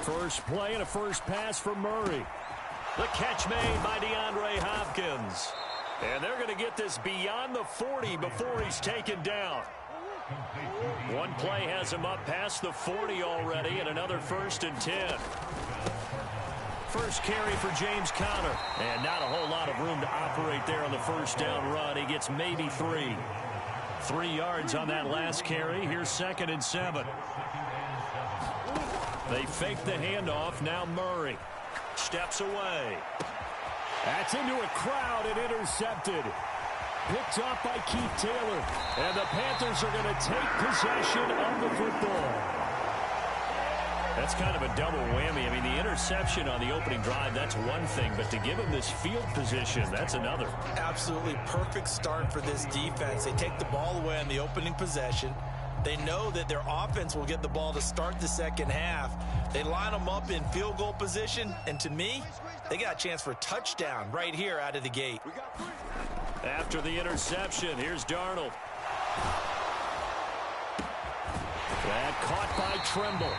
First play and a first pass from Murray. The catch made by DeAndre Hopkins. And they're going to get this beyond the 40 before he's taken down. One play has him up past the 40 already, and another 1st and 10. First carry for James Conner. And not a whole lot of room to operate there on the first down run. He gets maybe 3. 3 yards on that last carry. Here's 2nd and 7. They fake the handoff. Now Murray steps away. That's into a crowd and intercepted. Picked off by Keith Taylor. And the Panthers are going to take possession of the football. That's kind of a double whammy. I mean, the interception on the opening drive, that's one thing. But to give him this field position, that's another. Absolutely perfect start for this defense. They take the ball away on the opening possession. They know that their offense will get the ball to start the second half. They line them up in field goal position. And to me, they got a chance for a touchdown right here out of the gate. After the interception, here's Darnold. That caught by Trimble.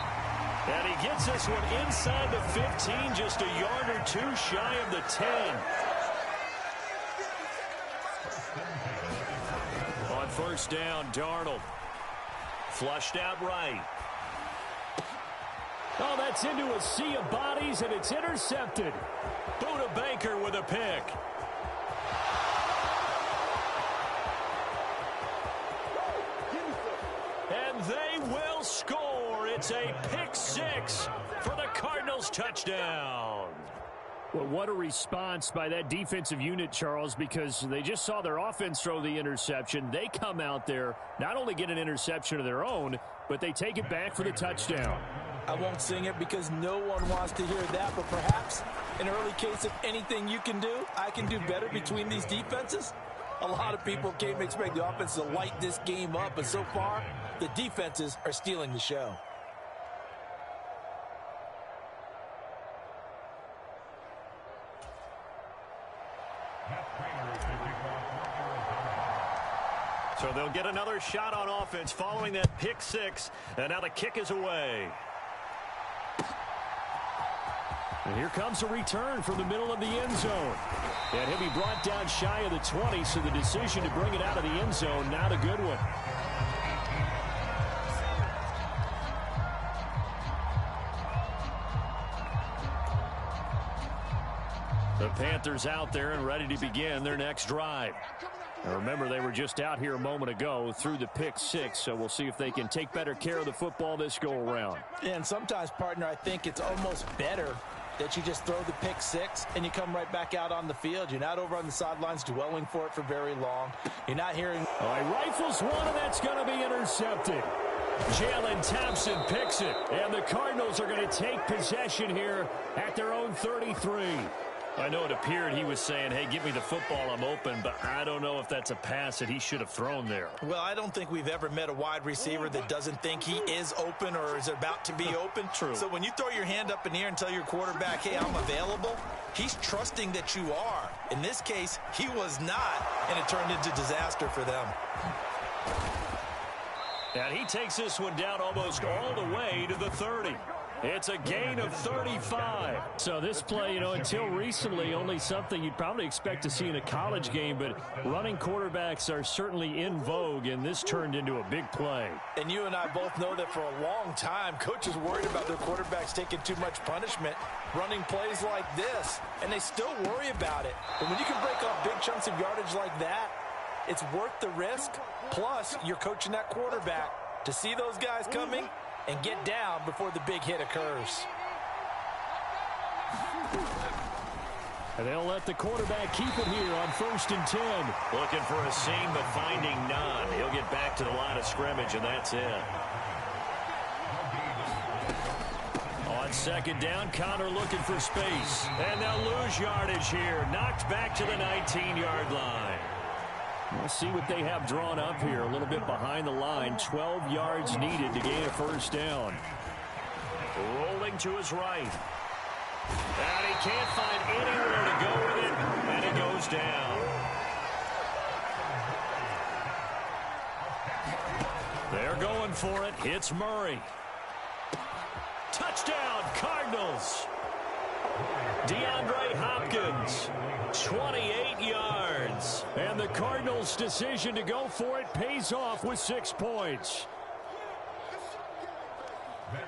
And he gets this one inside the 15, just a yard or 2 shy of the 10. On first down, Darnold. Flushed out right. Oh, that's into a sea of bodies, and it's intercepted. Buda Baker with a pick. And they will score. It's a pick 6 for the Cardinals touchdown. Well, what a response by that defensive unit, Charles, because they just saw their offense throw the interception. They come out there, not only get an interception of their own, but they take it back for the touchdown. I won't sing it because no one wants to hear that, but perhaps an early case of anything you can do, I can do better between these defenses. A lot of people came expect the offense to light this game up, but so far, the defenses are stealing the show. So they'll get another shot on offense following that pick 6, and now the kick is away. And here comes a return from the middle of the end zone. And he'll be brought down shy of the 20, so the decision to bring it out of the end zone, not a good one. The Panthers out there and ready to begin their next drive. Now remember, they were just out here a moment ago through the pick 6, so we'll see if they can take better care of the football this go-around. And sometimes, partner, I think it's almost better that you just throw the pick 6 and you come right back out on the field. You're not over on the sidelines dwelling for it for very long. You're not hearing... All right, rifles one, and that's going to be intercepted. Jalen Thompson picks it, and the Cardinals are going to take possession here at their own 33. I know it appeared he was saying, hey, give me the football, I'm open, but I don't know if that's a pass that he should have thrown there. Well, I don't think we've ever met a wide receiver that doesn't think he is open or is about to be open. True. So when you throw your hand up in the air and tell your quarterback, hey, I'm available, he's trusting that you are. In this case, he was not, and it turned into disaster for them. And he takes this one down almost all the way to the 30. It's a gain of 35. So this play, you know, until recently, only something you'd probably expect to see in a college game, but running quarterbacks are certainly in vogue, and this turned into a big play. And you and I both know that for a long time, coaches worried about their quarterbacks taking too much punishment, running plays like this, and they still worry about it. But when you can break off big chunks of yardage like that, it's worth the risk. Plus, you're coaching that quarterback to see those guys coming and get down before the big hit occurs. And they'll let the quarterback keep it here on 1st and 10. Looking for a seam, but finding none. He'll get back to the line of scrimmage, and that's it. On 2nd down, Conner looking for space. And they'll lose yardage here. Knocked back to the 19-yard line. We'll see what they have drawn up here. A little bit behind the line. 12 yards needed to gain a 1st down. Rolling to his right. And he can't find anywhere to go with it. And it goes down. They're going for it. Hits Murray. Touchdown, Cardinals. DeAndre Hopkins, 28 yards. And the Cardinals' decision to go for it pays off with 6 points.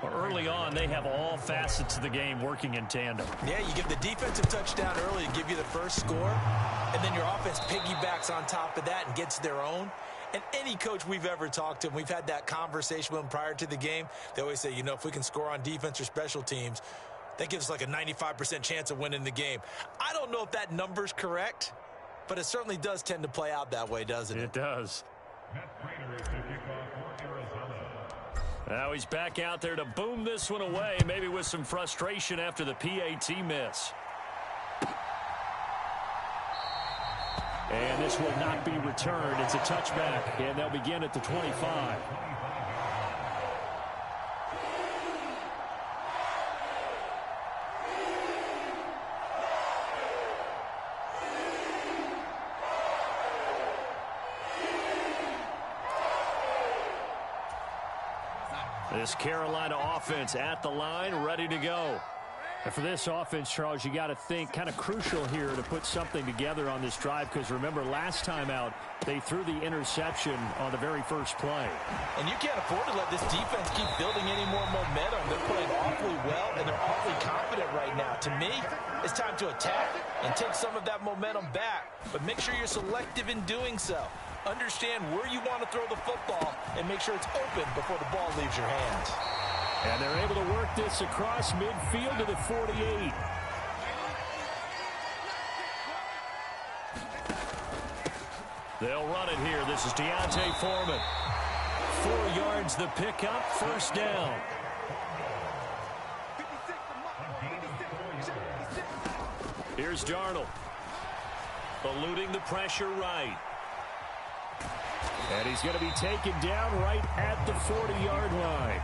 Early on, they have all facets of the game working in tandem. Yeah, you give the defensive touchdown early to give you the first score, and then your offense piggybacks on top of that and gets their own. And any coach we've ever talked to, and we've had that conversation with them prior to the game, they always say, you know, if we can score on defense or special teams, that gives us like a 95% chance of winning the game. I don't know if that number's correct, but it certainly does tend to play out that way, doesn't it? It does. Now he's back out there to boom this one away, maybe with some frustration after the PAT miss. And this will not be returned. It's a touchback, and they'll begin at the 25. This Carolina offense at the line, ready to go. And for this offense, Charles, you got to think kind of crucial here to put something together on this drive, because remember, last time out, they threw the interception on the very first play. And you can't afford to let this defense keep building any more momentum. They're playing awfully well, and they're awfully confident right now. To me, it's time to attack and take some of that momentum back, but make sure you're selective in doing so. Understand where you want to throw the football and make sure it's open before the ball leaves your hands. And they're able to work this across midfield to the 48. They'll run it here. This is Deontay Foreman. 4 yards the pickup, first down. Here's Darnold. Eluding the pressure right. And he's going to be taken down right at the 40-yard line.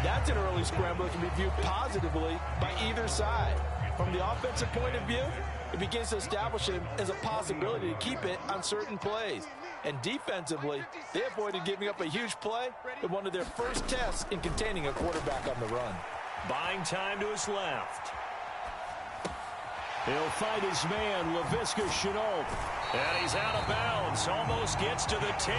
That's an early scramble that can be viewed positively by either side. From the offensive point of view, it begins to establish him as a possibility to keep it on certain plays. And defensively, they avoided giving up a huge play in one of their first tests in containing a quarterback on the run. Buying time to his left. He'll find his man, Laviska Shenault. And he's out of bounds. Almost gets to the 10.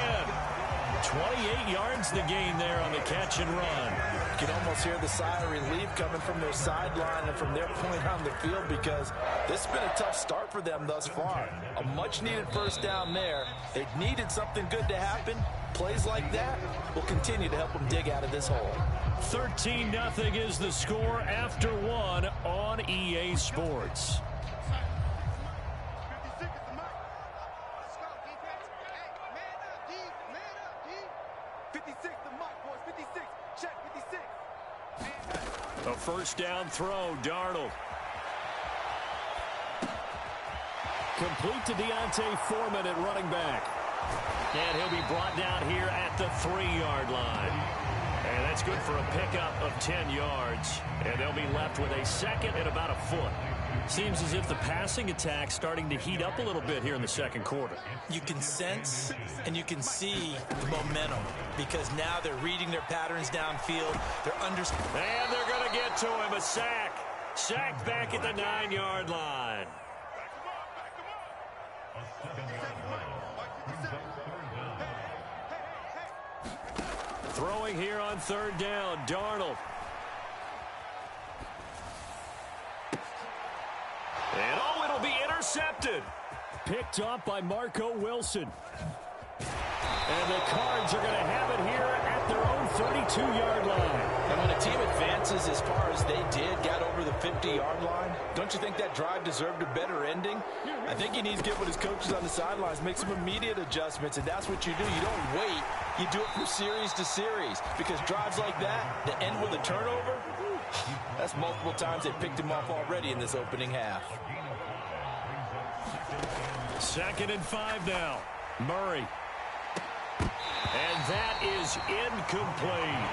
28 yards the gain there on the catch and run. You can almost hear the sigh of relief coming from their sideline and from their point on the field, because this has been a tough start for them thus far. A much-needed first down there. They needed something good to happen. Plays like that will continue to help them dig out of this hole. 13-0 is the score after one on EA Sports. A first down throw, Darnold. Complete to Deontay Foreman at running back. And he'll be brought down here at the 3-yard line. And that's good for a pickup of 10 yards. And they'll be left with a second and about a foot. Seems as if the passing attack's starting to heat up a little bit here in the second quarter. You can sense and you can see the momentum, because now they're reading their patterns downfield. And they're going to get to him. A sack. Sack back at the 9-yard line. Throwing here on third down, Darnold. And it'll be intercepted. Picked up by Marco Wilson. And the Cards are going to have it here at their own 32-yard line. And when a team advances as far as they did, got over the 50-yard line, don't you think that drive deserved a better ending? I think he needs to get with his coaches on the sidelines, make some immediate adjustments, and that's what you do. You don't wait. You do it from series to series, because drives like that, that end with a turnover, that's multiple times they picked him off already in this opening half. 2nd and 5 now. Murray. And that is incomplete.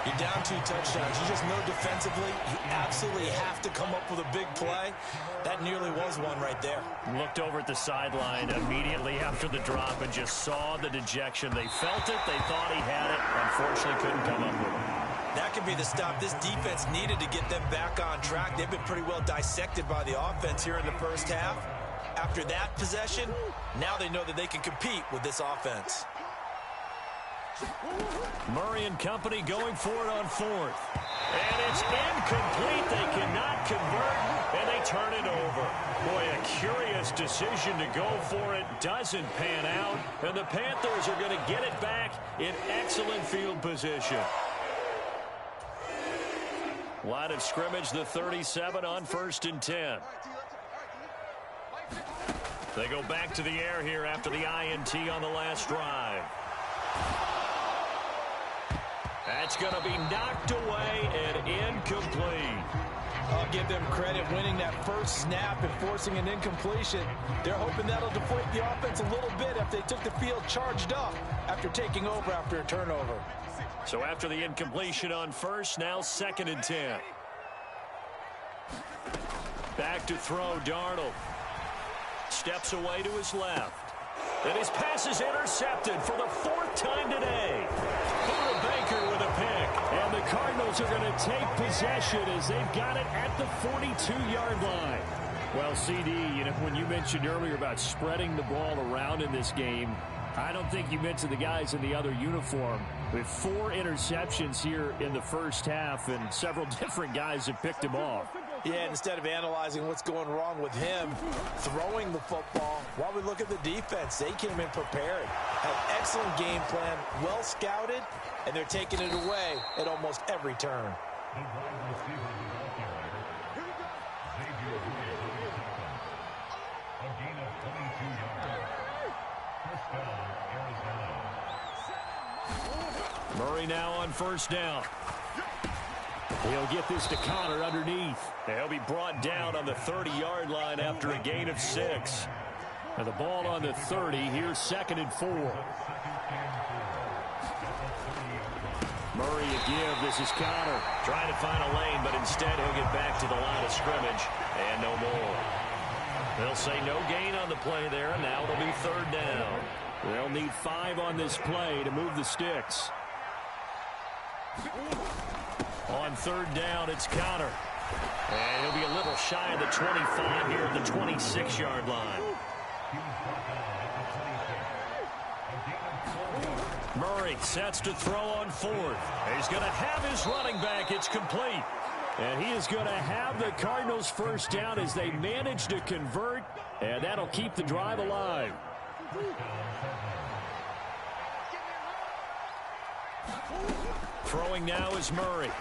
You're down 2 touchdowns. You just know defensively you absolutely have to come up with a big play. That nearly was one right there. Looked over at the sideline immediately after the drop and just saw the dejection. They felt it. They thought he had it. Unfortunately, couldn't come up with it. That could be the stop this defense needed to get them back on track. They've been pretty well dissected by the offense here in the first half. After that possession, now they know that they can compete with this offense. Murray and company going for it on fourth. And it's incomplete. They cannot convert, and they turn it over. Boy, a curious decision to go for it. Doesn't pan out, and the Panthers are going to get it back in excellent field position. Line of scrimmage, the 37 on 1st and 10. They go back to the air here after the INT on the last drive. That's going to be knocked away and incomplete. I'll give them credit winning that first snap and forcing an incompletion. They're hoping that'll deflate the offense a little bit if they took the field charged up after taking over after a turnover. So after the incompletion on first, now 2nd and 10. Back to throw, Darnold. Steps away to his left. And his pass is intercepted for the 4th time today. Buda Baker with a pick. And the Cardinals are going to take possession as they've got it at the 42-yard line. Well, CD, you know, when you mentioned earlier about spreading the ball around in this game, I don't think you mentioned the guys in the other uniform. With 4 interceptions here in the first half, and several different guys have picked him off. Yeah, instead of analyzing what's going wrong with him throwing the football, while we look at the defense, they came in prepared. Had excellent game plan, well scouted, and they're taking it away at almost every turn. Murray now on 1st down. He'll get this to Connor underneath. He'll be brought down on the 30-yard line after a gain of 6. And the ball on the 30. Here's 2nd and 4. Murray a give. This is Connor trying to find a lane, but instead he'll get back to the line of scrimmage and no more. They'll say no gain on the play there, and now it'll be 3rd down. They'll need 5 on this play to move the sticks. On 3rd down, it's Connor. And he'll be a little shy of the 25 here at the 26-yard line. Murray sets to throw on 4th. He's going to have his running back. It's complete. And he is going to have the Cardinals' 1st down as they manage to convert. And that'll keep the drive alive. Throwing now is Murray.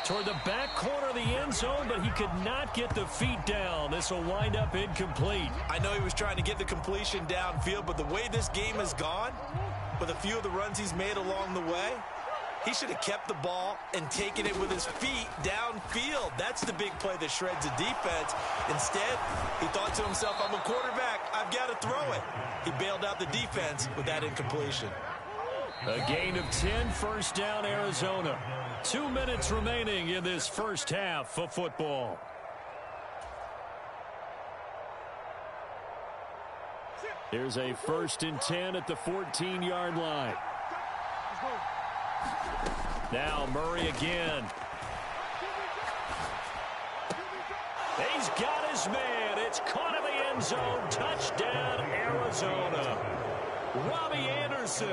Toward the back corner of the end zone, but he could not get the feet down. This will wind up incomplete. I know he was trying to get the completion downfield, but the way this game has gone, with a few of the runs he's made along the way, he should have kept the ball and taken it with his feet downfield. That's the big play that shreds the defense. Instead, he thought to himself, I'm a quarterback. I've got to throw it. He bailed out the defense with that incompletion. A gain of 10, 1st down, Arizona. 2 minutes remaining in this first half of football. Here's a 1st and 10 at the 14-yard line. Now Murray again. He's got his man. It's caught in the end zone. Touchdown, Arizona. Robbie Anderson,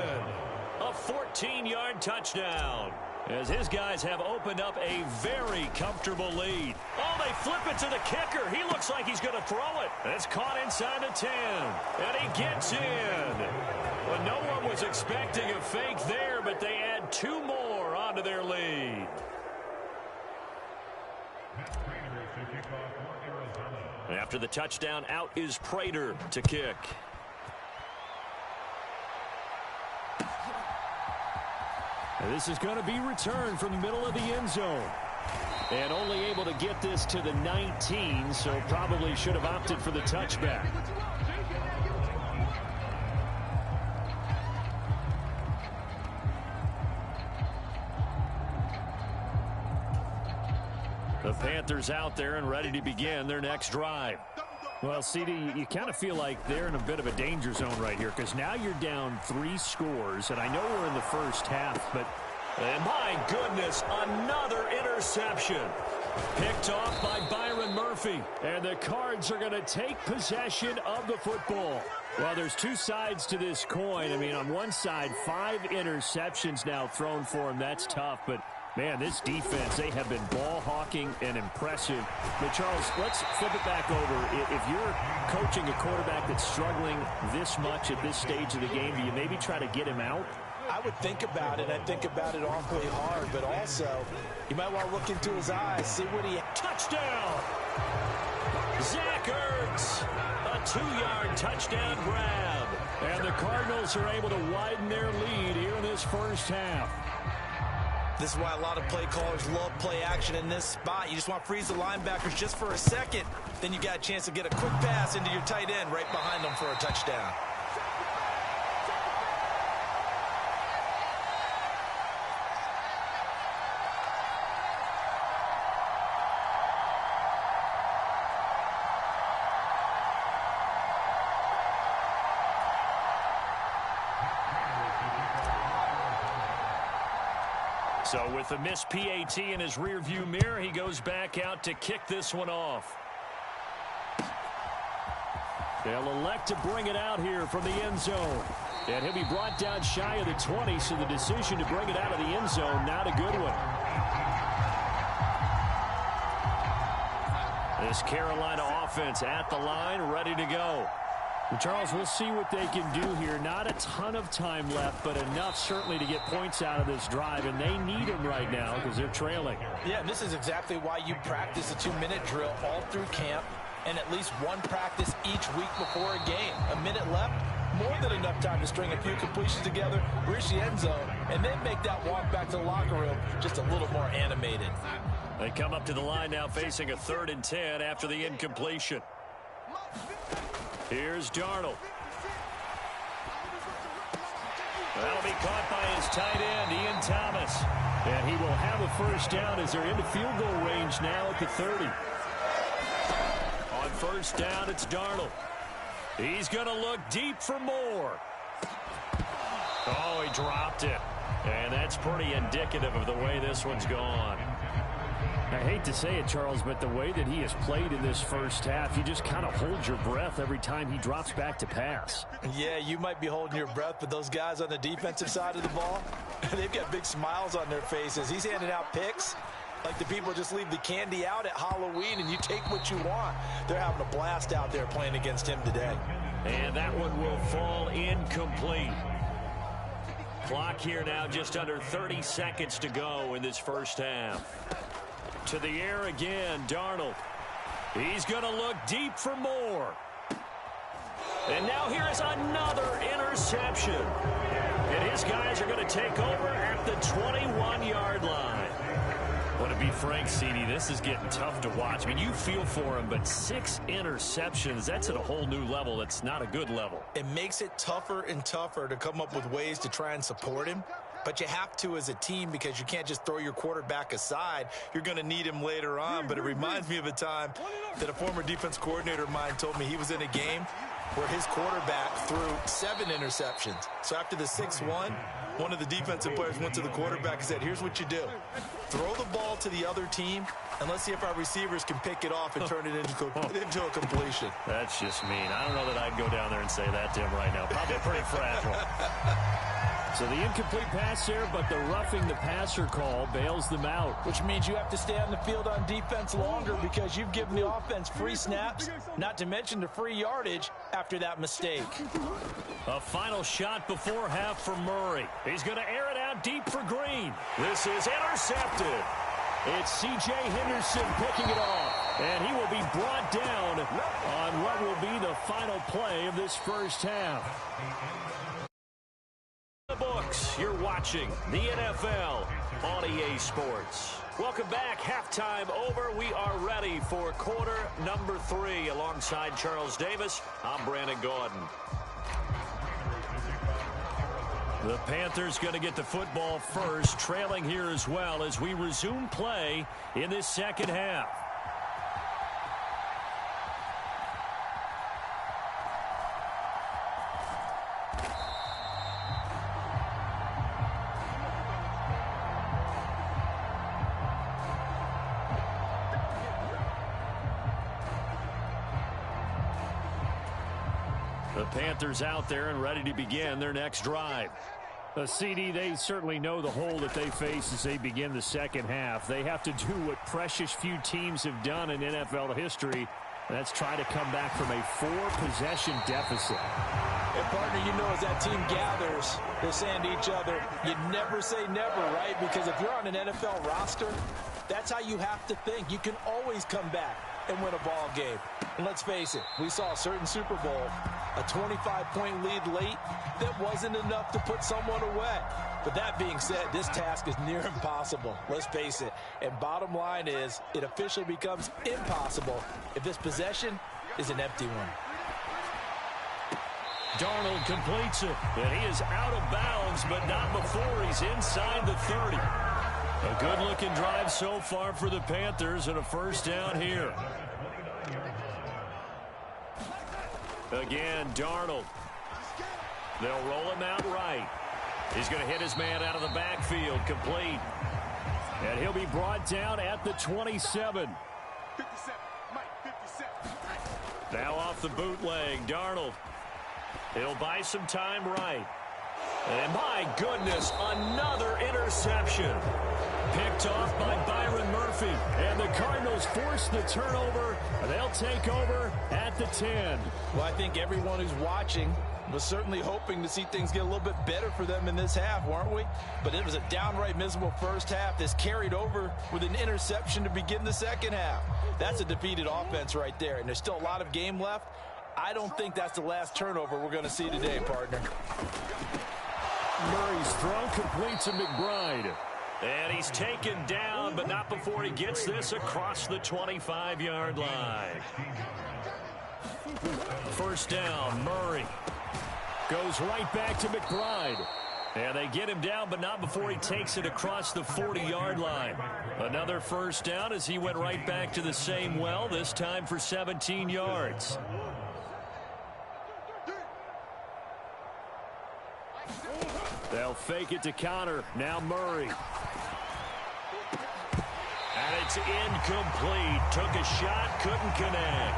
a 14-yard touchdown. As his guys have opened up a very comfortable lead. Oh, they flip it to the kicker. He looks like he's going to throw it. It's caught inside the 10. And he gets in. Well, no one was expecting a fake there, but they add 2 more onto their lead. After the touchdown, out is Prater to kick. And this is going to be returned from the middle of the end zone. And only able to get this to the 19, so probably should have opted for the touchback. The Panthers out there and ready to begin their next drive. Well, CD, you kind of feel like they're in a bit of a danger zone right here because now you're down 3 scores, and I know we're in the first half, but and my goodness, another interception. Picked off by Byron Murphy, and the Cards are going to take possession of the football. Well, there's 2 sides to this coin. I mean, on one side, 5 interceptions now thrown for him. That's tough, but man, this defense, they have been ball hawking and impressive. But, Charles, let's flip it back over. If you're coaching a quarterback that's struggling this much at this stage of the game, do you maybe try to get him out? I would think about it. I think about it awfully hard, but also you might want to look into his eyes, see what he... Touchdown! Zach Ertz, a 2-yard touchdown grab. And the Cardinals are able to widen their lead here in this first half. This is why a lot of play callers love play action in this spot. You just want to freeze the linebackers just for a second. Then you got a chance to get a quick pass into your tight end right behind them for a touchdown. So with the missed PAT in his rearview mirror, he goes back out to kick this one off. They'll elect to bring it out here from the end zone. And he'll be brought down shy of the 20, so the decision to bring it out of the end zone, not a good one. This Carolina offense at the line, ready to go. Well, Charles, we'll see what they can do here. Not a ton of time left, but enough certainly to get points out of this drive, and they need them right now because they're trailing. Yeah, and this is exactly why you practice a 2-minute drill all through camp and at least one practice each week before a game. A minute left, more than enough time to string a few completions together, reach the end zone, and then make that walk back to the locker room just a little more animated. They come up to the line now facing a 3rd and 10 after the incompletion. Here's Darnold. That'll be caught by his tight end, Ian Thomas. And he will have a first down as they're into field goal range now at the 30. On first down, it's Darnold. He's going to look deep for more. Oh, he dropped it. And that's pretty indicative of the way this one's gone. I hate to say it, Charles, but the way that he has played in this first half, you just kind of hold your breath every time he drops back to pass. Yeah, you might be holding your breath, but those guys on the defensive side of the ball, they've got big smiles on their faces. He's handing out picks like the people just leave the candy out at Halloween and you take what you want. They're having a blast out there playing against him today. And that one will fall incomplete. Clock here now, just under 30 seconds to go in this first half. To the air again, Darnold. He's going to look deep for more. And now here is another interception. And his guys are going to take over at the 21-yard line. Well, to be frank, CD, this is getting tough to watch. I mean, you feel for him, but 6 interceptions, that's at a whole new level. It's not a good level. It makes it tougher and tougher to come up with ways to try and support him. But you have to as a team because you can't just throw your quarterback aside. You're going to need him later on. But it reminds me of a time that a former defense coordinator of mine told me he was in a game where his quarterback threw 7 interceptions. So after the 6-1, one of the defensive players went to the quarterback and said, here's what you do. Throw the ball to the other team, and let's see if our receivers can pick it off and turn it into a completion. That's just mean. I don't know that I'd go down there and say that to him right now. Probably pretty fragile. So the incomplete pass there, but the roughing the passer call bails them out. Which means you have to stay on the field on defense longer because you've given the offense free snaps, not to mention the free yardage after that mistake. A final shot before half for Murray. He's going to air it out deep for Green. This is intercepted. It's C.J. Henderson picking it off. And he will be brought down on what will be the final play of this first half. The books, you're watching the NFL on EA Sports. Welcome back. Halftime over. We are ready for quarter number 3. Alongside Charles Davis, I'm Brandon Gaudin. The Panthers going to get the football first, trailing here as well as we resume play in this second half. The Panthers out there and ready to begin their next drive. CD, they certainly know the hole that they face as they begin the second half. They have to do what precious few teams have done in NFL history. That's try to come back from a 4-possession deficit. And, partner, you know as that team gathers, they're saying to each other, you never say never, right? Because if you're on an NFL roster, that's how you have to think. You can always come back and win a ball game. And let's face it, we saw a certain Super Bowl, a 25-point lead late that wasn't enough to put someone away. But that being said, this task is near impossible. Let's face it. And bottom line is, it officially becomes impossible if this possession is an empty one. Darnold completes it, and he is out of bounds, but not before he's inside the 30. A good-looking drive so far for the Panthers, and a first down here. Again, Darnold. They'll roll him out right. He's going to hit his man out of the backfield, complete. And he'll be brought down at the 27. 57, Mike, 57. Now off the bootleg, Darnold. He'll buy some time right. And my goodness, another interception. Picked off by Byron Murphy. And the Cardinals force the turnover. They'll take over at the 10. Well, I think everyone who's watching was certainly hoping to see things get a little bit better for them in this half, weren't we? But it was a downright miserable first half. This carried over with an interception to begin the second half. That's a defeated offense right there, and there's still a lot of game left. I don't think that's the last turnover we're going to see today, partner. Murray's throw complete to McBride. And he's taken down, but not before he gets this across the 25-yard line. First down, Murray. Goes right back to McBride. And they get him down, but not before he takes it across the 40-yard line. Another first down as he went right back to the same well, this time for 17 yards. They'll fake it to Connor. Now Murray. And it's incomplete. Took a shot, couldn't connect.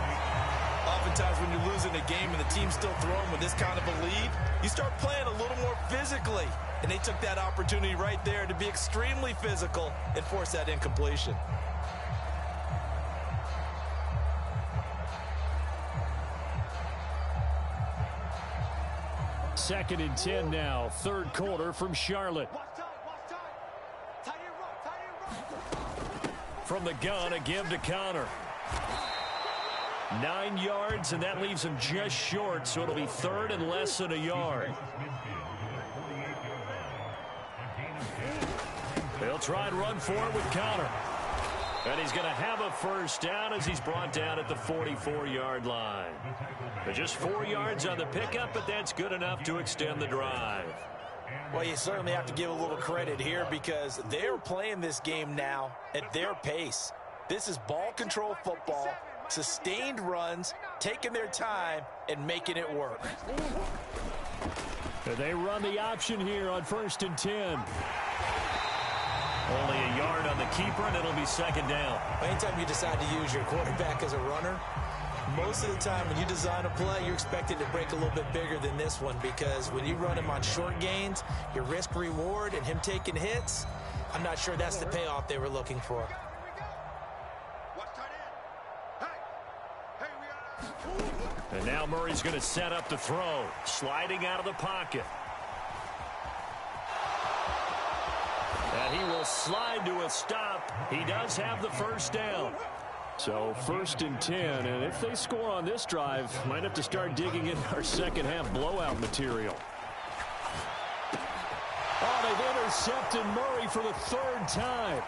Oftentimes when you're losing a game and the team's still throwing with this kind of a lead, you start playing a little more physically. And they took that opportunity right there to be extremely physical and force that incompletion. Second and 10 now, third quarter from Charlotte. From the gun, a give to Connor. 9 yards, and that leaves him just short, so it'll be third and less than a yard. They'll try and run for it with Connor. And he's going to have a first down as he's brought down at the 44-yard line. But just 4 yards on the pickup, but that's good enough to extend the drive. Well, you certainly have to give a little credit here because they're playing this game now at their pace. This is ball control football, sustained runs, taking their time, and making it work. And they run the option here on 1st and 10. Only a yard on the keeper, and it'll be second down. Anytime you decide to use your quarterback as a runner, most of the time when you design a play, you're expected to break a little bit bigger than this one because when you run him on short gains, your risk-reward and him taking hits, I'm not sure that's the payoff they were looking for. And now Murray's going to set up the throw, sliding out of the pocket. And he will slide to a stop. He does have the first down. So 1st and 10, and if they score on this drive, might have to start digging in our second half blowout material. Oh, they've intercepted Murray for the third time.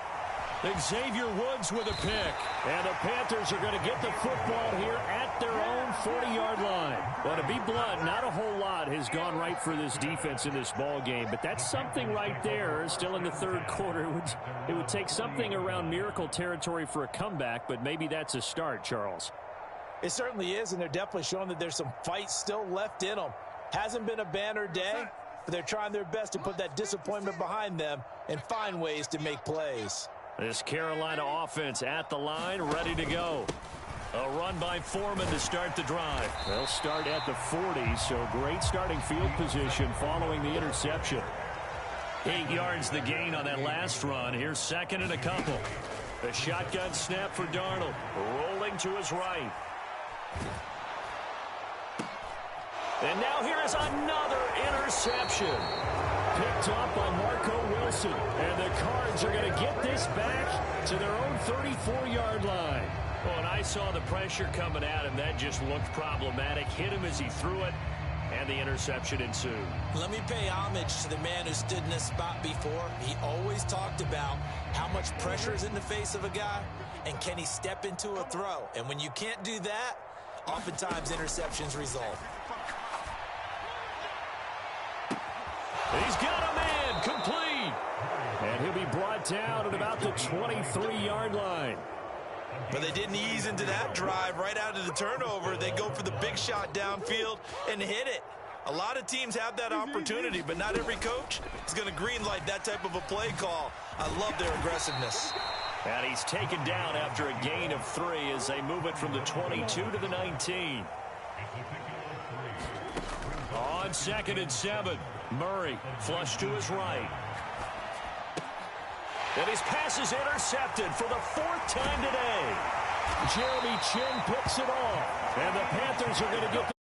Xavier Woods with a pick. And the Panthers are going to get the football here at their own 40-yard line. Well, to be blunt, not a whole lot has gone right for this defense in this ball game, but that's something right there. Still in the third quarter. It would take something around miracle territory for a comeback, but maybe that's a start, Charles. It certainly is, and they're definitely showing that there's some fight still left in them. Hasn't been a banner day, but they're trying their best to put that disappointment behind them and find ways to make plays. This Carolina offense at the line, ready to go. A run by Foreman to start the drive. They'll start at the 40, so great starting field position following the interception. 8 yards the gain on that last run. Here's second and a couple. The shotgun snap for Darnold. Rolling to his right. And now here is another interception. Picked up by Marco Wilson. And the Cards are going to get this back to their own 34-yard line. Well, and I saw the pressure coming at him. That just looked problematic. Hit him as he threw it, and the interception ensued. Let me pay homage to the man who stood in this spot before. He always talked about how much pressure is in the face of a guy, and can he step into a throw. And when you can't do that, oftentimes interceptions result. He's got a man complete. And he'll be brought down at about the 23-yard line. But they didn't ease into that drive right out of the turnover. They go for the big shot downfield and hit it. A lot of teams have that opportunity, but not every coach is going to greenlight that type of a play call. I love their aggressiveness. And he's taken down after a gain of 3 as they move it from the 22 to the 19. On 2nd and 7, Murray flush to his right. And his pass is intercepted for the 4th time today. Jeremy Chin picks it off. And the Panthers are going to get